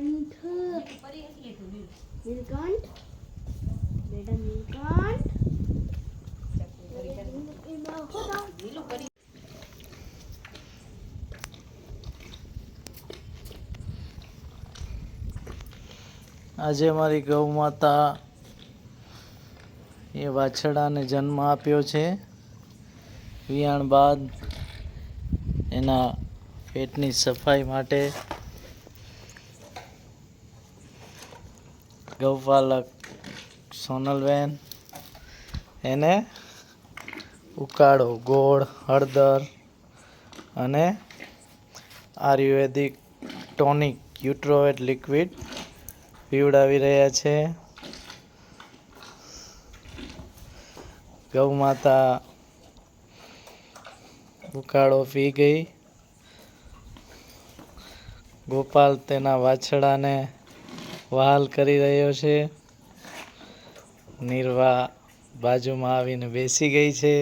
નીલકંઠ નીલકંઠ બેટા નીલકંઠ આજે મારી ગૌ માતા એ વાછડાને જન્મ આપ્યો છે. વિયાણ બાદ એના પેટની સફાઈ માટે ગૌપાલક સોનલબેન એને ઉકાળો, ગોળ, હળદર અને આયુર્વેદિક ટોનિક યુટ્રોવેટ લિક્વિડ પીવડાવી રહ્યા છે. ગૌ માતા ઉકાળો પી ગઈ. ગોપાલ તેના વાછડાને વહાલ કરી રહ્યો છે. નિર્વા બાજુમાં આવીને બેસી ગઈ છે.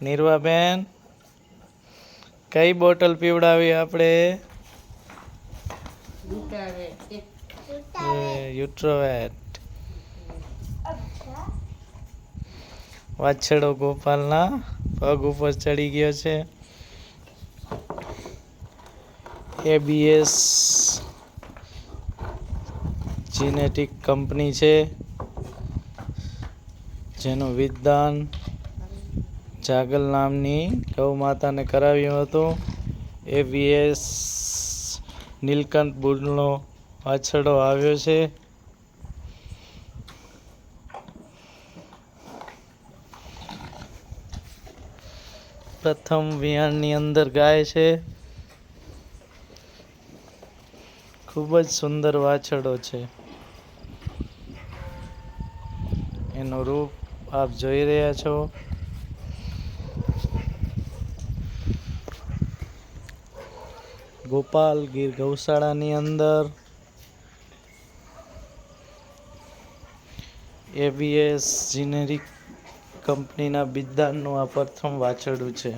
નિર્વા બેન, કઈ બોટલ પીવડાવી આપણે? યુટ્રોવેટ. વાછડો ગોપાલના પગ ઉપર ચડી ગયો છે. ABS જીનેટિક કંપની છે, જેનું વિધાન જાગલ નામની ગૌ માતાને કરાવ્યું હતું. ABS નીલકંઠ બુલનો વાછડો આવ્યો છે. પ્રથમ વિયાણની અંદર ગાય છે. ખૂબ જ સુંદર વાછડો છે. એનું રૂપ આપ જોઈ રહ્યા છો. ગોપાલ ગીર ગૌશાળાની અંદર ABS જીનેરિક કંપનીના બિદ્દાનનું આ પ્રથમ વાછરડું છે.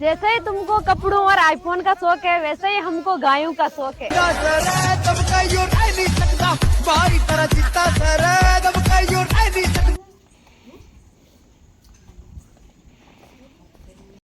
जैसे ही तुमको कपड़ों और आईफोन का शौक है, वैसे ही हमको गायों का शौक है.